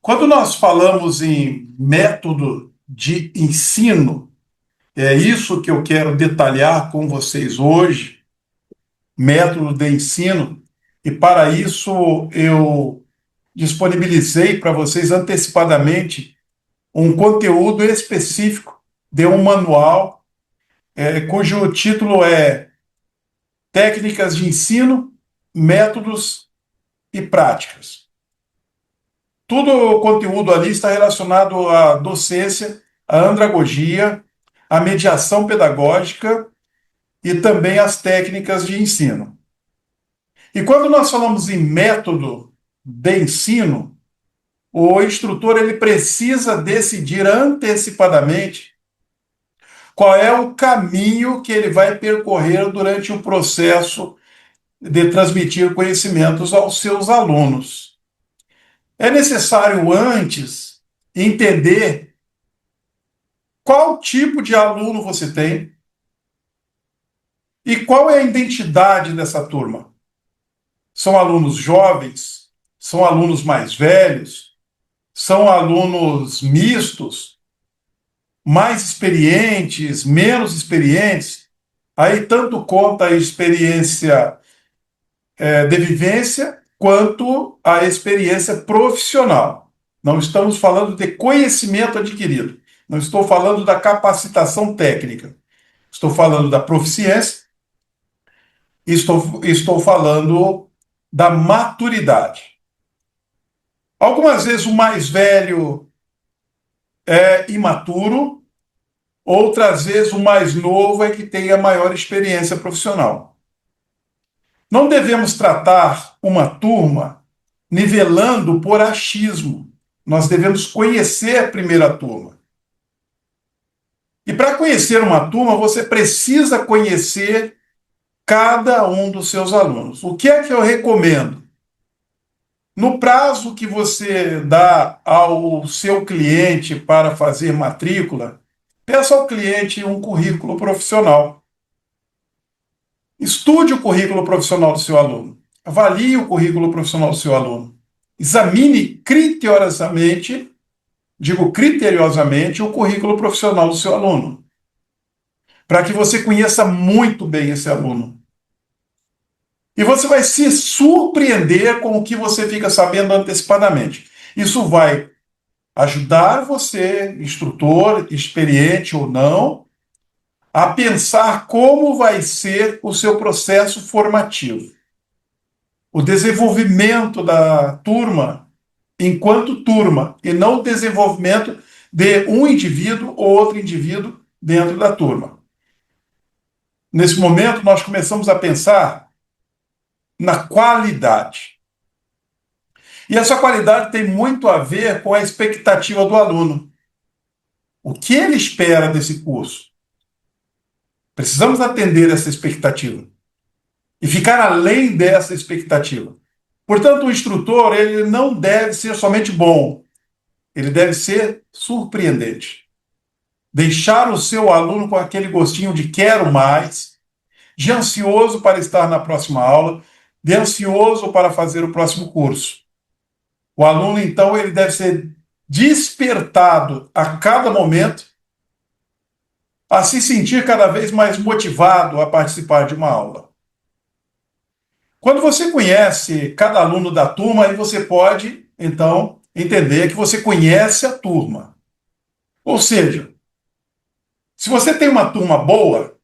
Quando nós falamos em método de ensino, é isso que eu quero detalhar com vocês hoje, método de ensino, e para isso eu disponibilizei para vocês antecipadamente um conteúdo específico de um manual, cujo título é Técnicas de Ensino, Métodos e Práticas. Tudo o conteúdo ali está relacionado à docência, à andragogia, à mediação pedagógica e também às técnicas de ensino. E quando nós falamos em método de ensino, o instrutor ele precisa decidir antecipadamente qual é o caminho que ele vai percorrer durante o processo de transmitir conhecimentos aos seus alunos. É necessário antes entender qual tipo de aluno você tem e qual é a identidade dessa turma. São alunos jovens? São alunos mais velhos? São alunos mistos? Mais experientes? Menos experientes? Aí tanto conta a experiência de vivência quanto a experiência profissional. Não estamos falando de conhecimento adquirido. Não estou falando da capacitação técnica. Estou falando da proficiência. Estou falando da maturidade. Algumas vezes o mais velho é imaturo, outras vezes o mais novo é que tem a maior experiência profissional. Não devemos tratar uma turma nivelando por achismo. Nós devemos conhecer a primeira turma. E para conhecer uma turma, você precisa conhecer cada um dos seus alunos. O que é que eu recomendo? No prazo que você dá ao seu cliente para fazer matrícula, peça ao cliente um currículo profissional. Estude o currículo profissional do seu aluno. Avalie o currículo profissional do seu aluno. Examine criteriosamente, o currículo profissional do seu aluno, para que você conheça muito bem esse aluno. E você vai se surpreender com o que você fica sabendo antecipadamente. Isso vai ajudar você, instrutor, experiente ou não, a pensar como vai ser o seu processo formativo. O desenvolvimento da turma enquanto turma, e não o desenvolvimento de um indivíduo ou outro indivíduo dentro da turma. Nesse momento, nós começamos a pensar na qualidade. E essa qualidade tem muito a ver com a expectativa do aluno. O que ele espera desse curso? Precisamos atender essa expectativa e ficar além dessa expectativa. Portanto, o instrutor ele não deve ser somente bom, ele deve ser surpreendente. Deixar o seu aluno com aquele gostinho de quero mais, de ansioso para estar na próxima aula, de ansioso para fazer o próximo curso. O aluno, então, ele deve ser despertado a cada momento a se sentir cada vez mais motivado a participar de uma aula. Quando você conhece cada aluno da turma, aí você pode, então, entender que você conhece a turma. Ou seja, se você tem uma turma boa,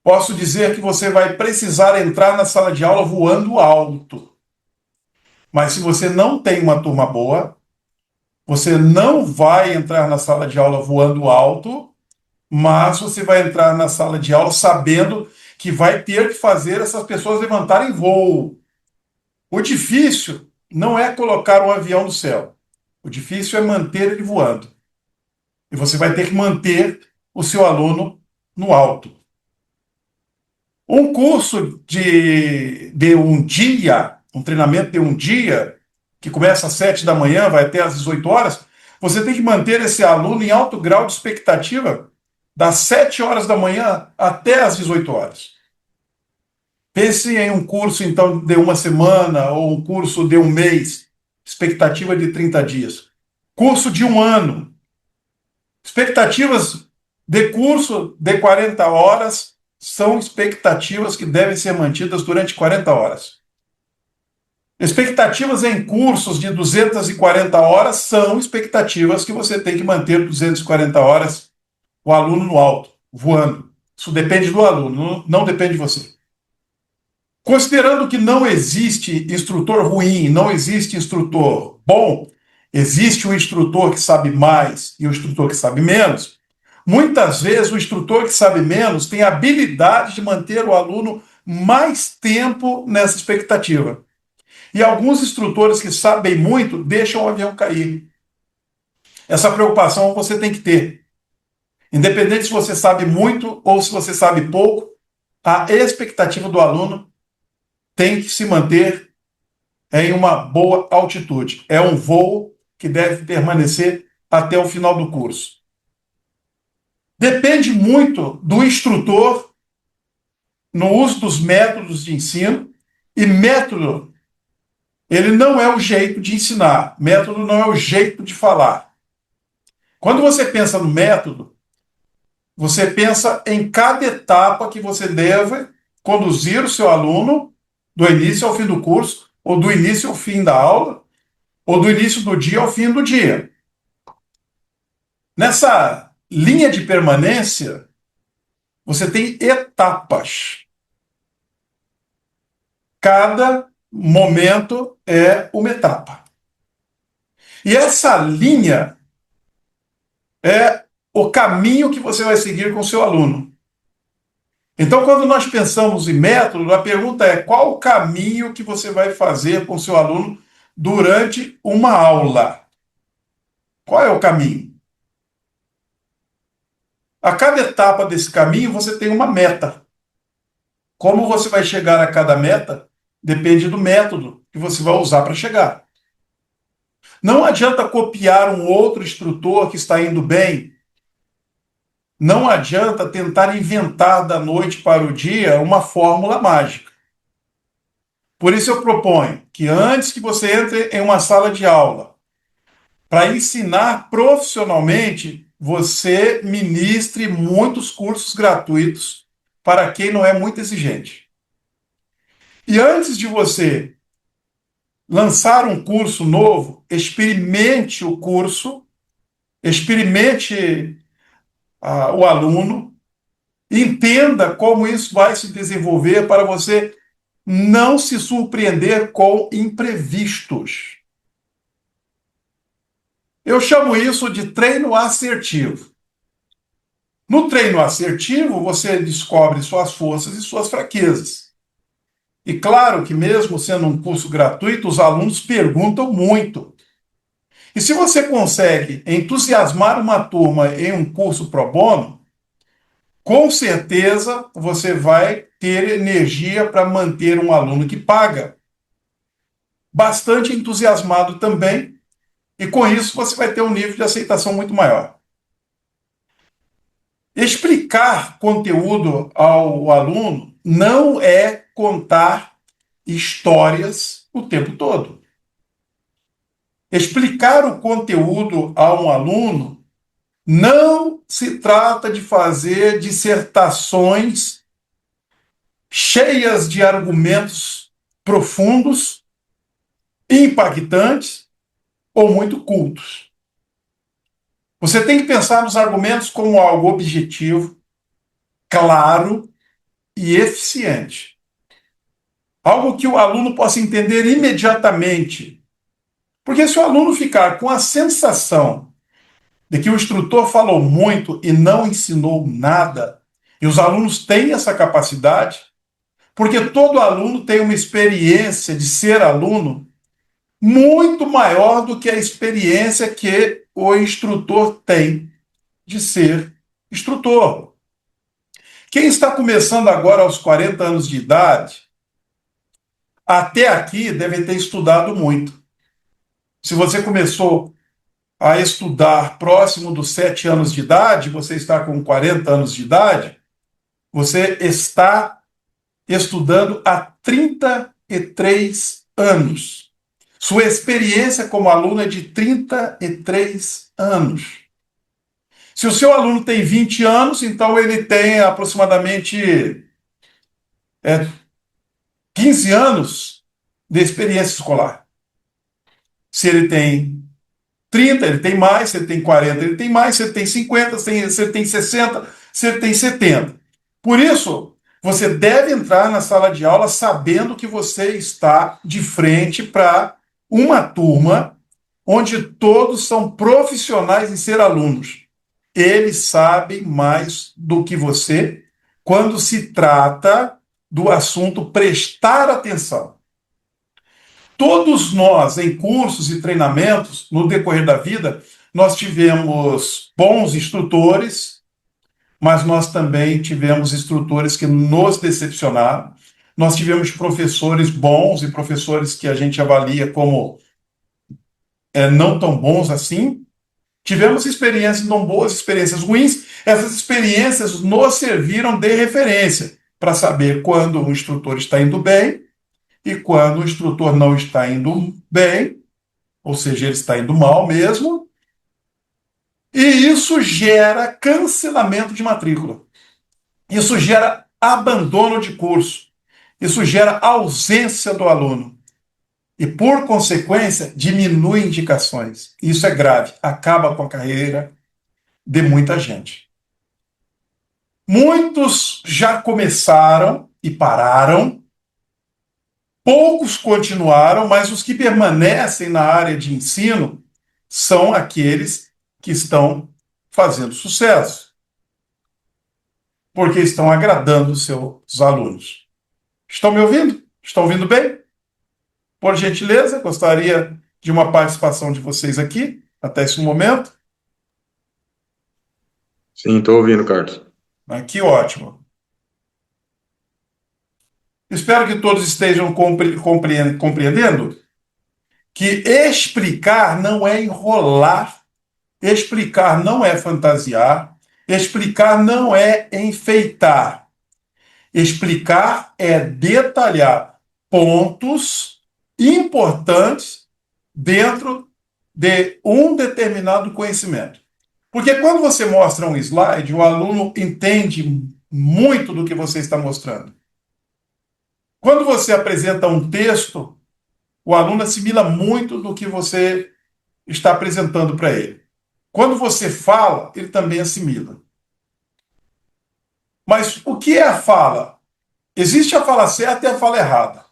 posso dizer que você vai precisar entrar na sala de aula voando alto. Mas se você não tem uma turma boa, você não vai entrar na sala de aula voando alto, mas você vai entrar na sala de aula sabendo que vai ter que fazer essas pessoas levantarem voo. O difícil não é colocar um avião no céu. O difícil é manter ele voando. E você vai ter que manter o seu aluno no alto. Um curso de um dia, um treinamento de um dia, que começa às 7 da manhã, vai até às 18 horas, você tem que manter esse aluno em alto grau de expectativa das 7 horas da manhã até às 18 horas. Pense em um curso, então, de uma semana ou um curso de um mês. expectativa de 30 dias. Curso de 1 ano. Expectativas de curso de 40 horas são expectativas que devem ser mantidas durante 40 horas. Expectativas em cursos de 240 horas são expectativas que você tem que manter 240 horas o aluno no alto, voando. Isso depende do aluno, não depende de você. Considerando que não existe instrutor ruim, não existe instrutor bom, existe um instrutor que sabe mais e um instrutor que sabe menos, muitas vezes o instrutor que sabe menos tem a habilidade de manter o aluno mais tempo nessa expectativa. E alguns instrutores que sabem muito deixam o avião cair. Essa preocupação você tem que ter. Independente se você sabe muito ou se você sabe pouco, a expectativa do aluno tem que se manter em uma boa altitude. É um voo que deve permanecer até o final do curso. Depende muito do instrutor no uso dos métodos de ensino, e método, ele não é o jeito de ensinar, método não é o jeito de falar. Quando você pensa no método, você pensa em cada etapa que você deve conduzir o seu aluno do início ao fim do curso, ou do início ao fim da aula, ou do início do dia ao fim do dia. Nessa linha de permanência, você tem etapas. Cada momento é uma etapa. E essa linha é o caminho que você vai seguir com o seu aluno. Então, quando nós pensamos em método, a pergunta é: qual o caminho que você vai fazer com o seu aluno durante uma aula? Qual é o caminho? A cada etapa desse caminho, você tem uma meta. Como você vai chegar a cada meta depende do método que você vai usar para chegar. Não adianta copiar um outro instrutor que está indo bem. Não adianta tentar inventar da noite para o dia uma fórmula mágica. Por isso eu proponho que antes que você entre em uma sala de aula, para ensinar profissionalmente, você ministre muitos cursos gratuitos para quem não é muito exigente. E antes de você lançar um curso novo, experimente o curso, experimente o aluno, entenda como isso vai se desenvolver para você não se surpreender com imprevistos. Eu chamo isso de treino assertivo. No treino assertivo, você descobre suas forças e suas fraquezas. E claro que mesmo sendo um curso gratuito, os alunos perguntam muito. E se você consegue entusiasmar uma turma em um curso pro bono, com certeza você vai ter energia para manter um aluno que paga, bastante entusiasmado também, e com isso você vai ter um nível de aceitação muito maior. Explicar conteúdo ao aluno não é contar histórias o tempo todo. Explicar o conteúdo a um aluno não se trata de fazer dissertações cheias de argumentos profundos, impactantes ou muito cultos. Você tem que pensar nos argumentos como algo objetivo, claro e eficiente. Algo que o aluno possa entender imediatamente. Porque se o aluno ficar com a sensação de que o instrutor falou muito e não ensinou nada, e os alunos têm essa capacidade, porque todo aluno tem uma experiência de ser aluno muito maior do que a experiência que o instrutor tem de ser instrutor. Quem está começando agora aos 40 anos de idade, até aqui deve ter estudado muito. Se você começou a estudar próximo dos 7 anos de idade, você está com 40 anos de idade, você está estudando há 33 anos. Sua experiência como aluno é de 33 anos. Se o seu aluno tem 20 anos, então ele tem aproximadamente 15 anos de experiência escolar. Se ele tem 30, ele tem mais. Se ele tem 40, ele tem mais. Se ele tem 50, se ele tem 60, se ele tem 70. Por isso, você deve entrar na sala de aula sabendo que você está de frente para uma turma onde todos são profissionais em ser alunos. Eles sabem mais do que você quando se trata do assunto prestar atenção. Todos nós, em cursos e treinamentos, no decorrer da vida, nós tivemos bons instrutores, mas nós também tivemos instrutores que nos decepcionaram. Nós tivemos professores bons e professores que a gente avalia como não tão bons assim. Tivemos experiências não boas, experiências ruins. Essas experiências nos serviram de referência para saber quando o instrutor está indo bem e quando o instrutor não está indo bem, ou seja, ele está indo mal mesmo, e isso gera cancelamento de matrícula. Isso gera abandono de curso. Isso gera ausência do aluno. E, por consequência, diminui indicações. Isso é grave, acaba com a carreira de muita gente. Muitos já começaram e pararam. Poucos continuaram, mas os que permanecem na área de ensino são aqueles que estão fazendo sucesso, porque estão agradando os seus alunos. Estão me ouvindo? Estão ouvindo bem? Por gentileza, gostaria de uma participação de vocês aqui, até esse momento. Sim, estou ouvindo, Carlos. Que ótimo. Espero que todos estejam compreendendo que explicar não é enrolar, explicar não é fantasiar, explicar não é enfeitar. Explicar é detalhar pontos importantes dentro de um determinado conhecimento. Porque quando você mostra um slide, o aluno entende muito do que você está mostrando. Quando você apresenta um texto, o aluno assimila muito do que você está apresentando para ele. Quando você fala, ele também assimila. Mas o que é a fala? Existe a fala certa e a fala errada.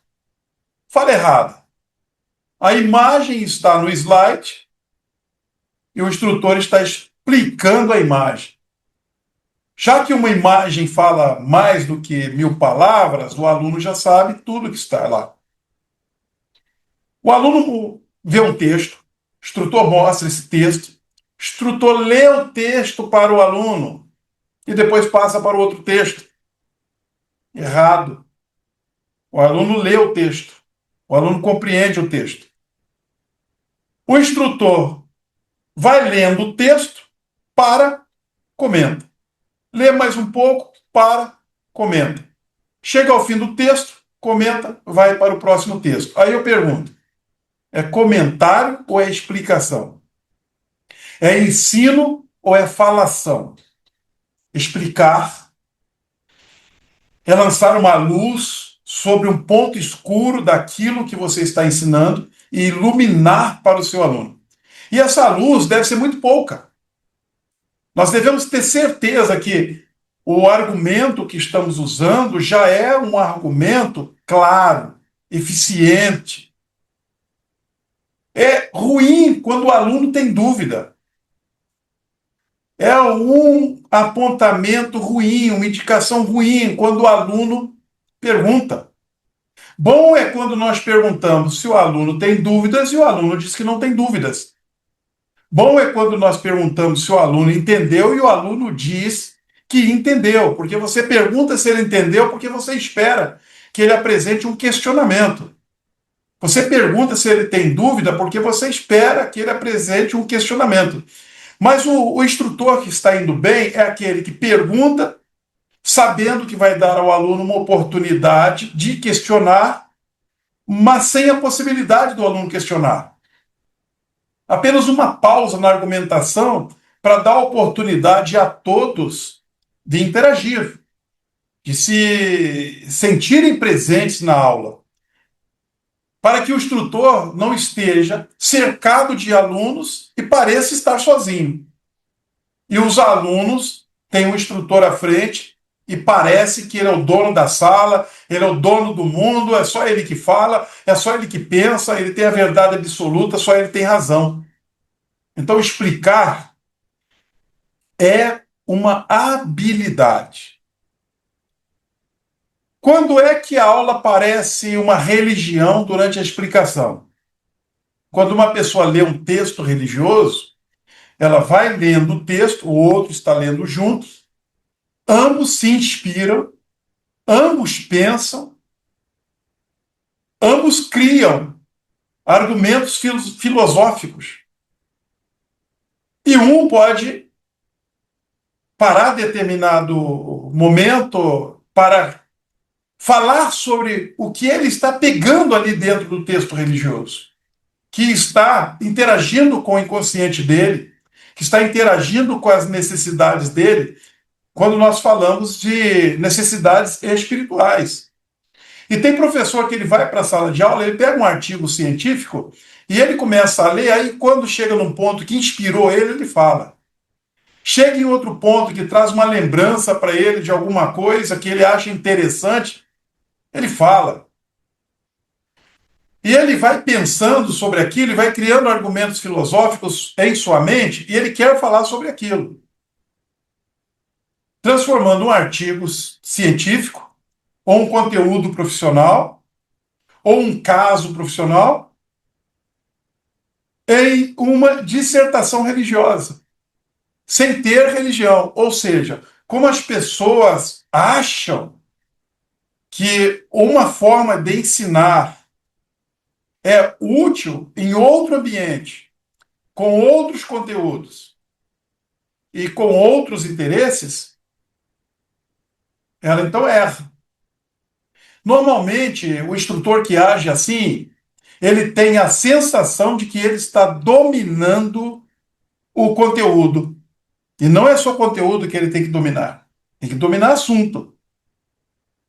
Fala errada. A imagem está no slide e o instrutor está explicando a imagem. Já que uma imagem fala mais do que 1000 palavras, o aluno já sabe tudo que está lá. O aluno vê um texto, o instrutor mostra esse texto, o instrutor lê o texto para o aluno e depois passa para o outro texto. Errado. O aluno lê o texto, o aluno compreende o texto. O instrutor vai lendo o texto, para, comenta. Lê mais um pouco, para, comenta. Chega ao fim do texto, comenta, vai para o próximo texto. Aí eu pergunto, é comentário ou é explicação? É ensino ou é falação? Explicar é lançar uma luz sobre um ponto escuro daquilo que você está ensinando e iluminar para o seu aluno. E essa luz deve ser muito pouca. Nós devemos ter certeza que o argumento que estamos usando já é um argumento claro, eficiente. É ruim quando o aluno tem dúvida. É um apontamento ruim, uma indicação ruim quando o aluno pergunta. Bom é quando nós perguntamos se o aluno tem dúvidas e o aluno diz que não tem dúvidas. Bom é quando nós perguntamos se o aluno entendeu e o aluno diz que entendeu, porque você pergunta se ele entendeu porque você espera que ele apresente um questionamento. Você pergunta se ele tem dúvida porque você espera que ele apresente um questionamento. Mas o instrutor que está indo bem é aquele que pergunta, sabendo que vai dar ao aluno uma oportunidade de questionar, mas sem a possibilidade do aluno questionar. Apenas uma pausa na argumentação para dar oportunidade a todos de interagir, de se sentirem presentes na aula, para que o instrutor não esteja cercado de alunos e pareça estar sozinho. E os alunos têm um instrutor à frente e parece que ele é o dono da sala, ele é o dono do mundo, é só ele que fala, é só ele que pensa, ele tem a verdade absoluta, só ele tem razão. Então, explicar é uma habilidade. Quando é que a aula parece uma religião durante a explicação? Quando uma pessoa lê um texto religioso, ela vai lendo o texto, o outro está lendo juntos, ambos se inspiram, ambos pensam, ambos criam argumentos filosóficos. E um pode parar determinado momento para falar sobre o que ele está pegando ali dentro do texto religioso, que está interagindo com o inconsciente dele, que está interagindo com as necessidades dele, quando nós falamos de necessidades espirituais. E tem professor que ele vai para a sala de aula, ele pega um artigo científico e ele começa a ler, aí quando chega num ponto que inspirou ele, ele fala. Chega em outro ponto que traz uma lembrança para ele de alguma coisa que ele acha interessante, ele fala. E ele vai pensando sobre aquilo, e vai criando argumentos filosóficos em sua mente, e ele quer falar sobre aquilo, transformando um artigo científico, ou um conteúdo profissional, ou um caso profissional, em uma dissertação religiosa, sem ter religião. Ou seja, como as pessoas acham que uma forma de ensinar é útil em outro ambiente, com outros conteúdos e com outros interesses, ela então erra. Normalmente, o instrutor que age assim, ele tem a sensação de que ele está dominando o conteúdo. E não é só conteúdo que ele tem que dominar. Tem que dominar assunto.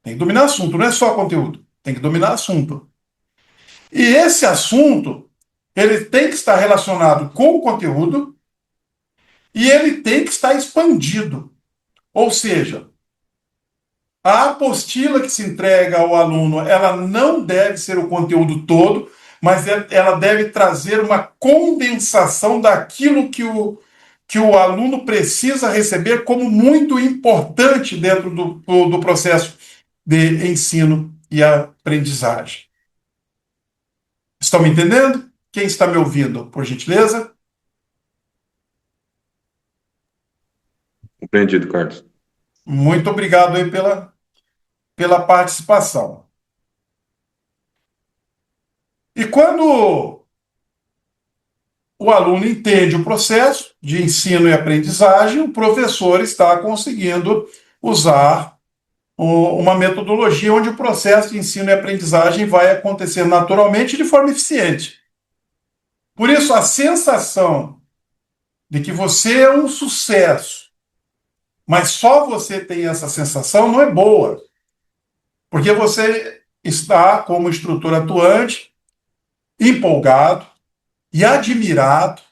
Tem que dominar assunto, não é só conteúdo. Tem que dominar assunto. E esse assunto, ele tem que estar relacionado com o conteúdo e ele tem que estar expandido. Ou seja, a apostila que se entrega ao aluno, ela não deve ser o conteúdo todo, mas ela deve trazer uma condensação daquilo que o aluno precisa receber como muito importante dentro do processo de ensino e aprendizagem. Estão me entendendo? Quem está me ouvindo, por gentileza? Compreendido, Carlos. Muito obrigado aí pela participação. E quando o aluno entende o processo de ensino e aprendizagem, o professor está conseguindo usar uma metodologia onde o processo de ensino e aprendizagem vai acontecer naturalmente de forma eficiente. Por isso, a sensação de que você é um sucesso, mas só você tem essa sensação, não é boa. Porque você está, como instrutor atuante, empolgado e admirado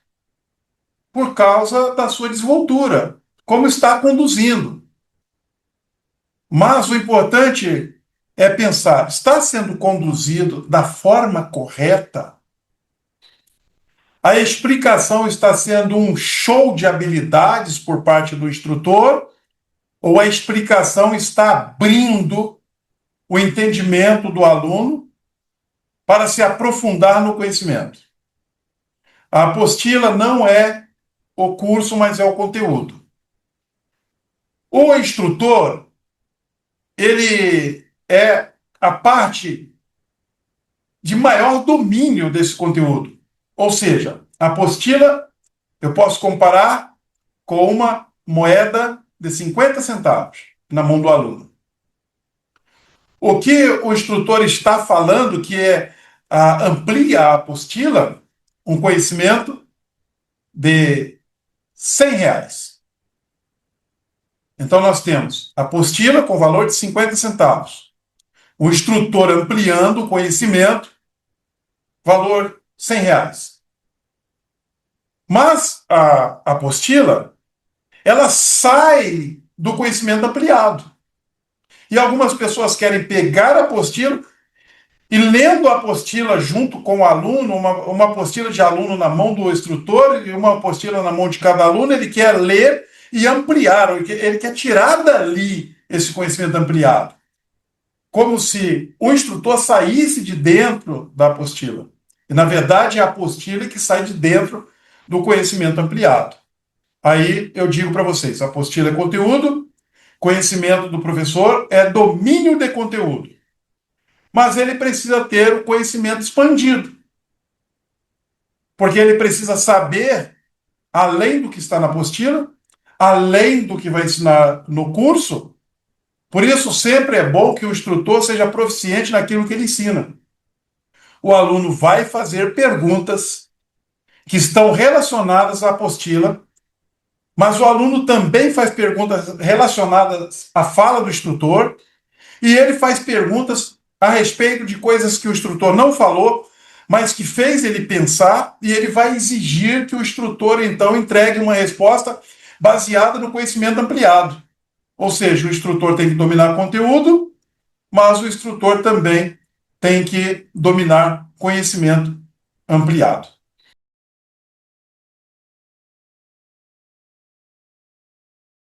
por causa da sua desenvoltura, como está conduzindo. Mas o importante é pensar, está sendo conduzido da forma correta? A explicação está sendo um show de habilidades por parte do instrutor? Ou a explicação está abrindo o entendimento do aluno para se aprofundar no conhecimento? A apostila não é o curso, mas é o conteúdo. O instrutor, ele é a parte de maior domínio desse conteúdo. Ou seja, a apostila eu posso comparar com uma moeda de 50 centavos na mão do aluno. O que o instrutor está falando, que é amplia a apostila um conhecimento de R$ 100. Então, nós temos a apostila com valor de 50 centavos. O instrutor ampliando o conhecimento, valor R$ 100. Mas a apostila, ela sai do conhecimento ampliado. E algumas pessoas querem pegar a apostila e, lendo a apostila junto com o aluno, uma apostila de aluno na mão do instrutor e uma apostila na mão de cada aluno, ele quer ler e ampliar, ele quer tirar dali esse conhecimento ampliado. Como se o instrutor saísse de dentro da apostila. E, na verdade, é a apostila que sai de dentro do conhecimento ampliado. Aí eu digo para vocês, a apostila é conteúdo, conhecimento do professor é domínio de conteúdo. Mas ele precisa ter o conhecimento expandido. Porque ele precisa saber, além do que está na apostila, além do que vai ensinar no curso. Por isso, sempre é bom que o instrutor seja proficiente naquilo que ele ensina. O aluno vai fazer perguntas que estão relacionadas à apostila, mas o aluno também faz perguntas relacionadas à fala do instrutor, e ele faz perguntas a respeito de coisas que o instrutor não falou, mas que fez ele pensar, e ele vai exigir que o instrutor, então, entregue uma resposta baseada no conhecimento ampliado. Ou seja, o instrutor tem que dominar conteúdo, mas o instrutor também tem que dominar conhecimento ampliado.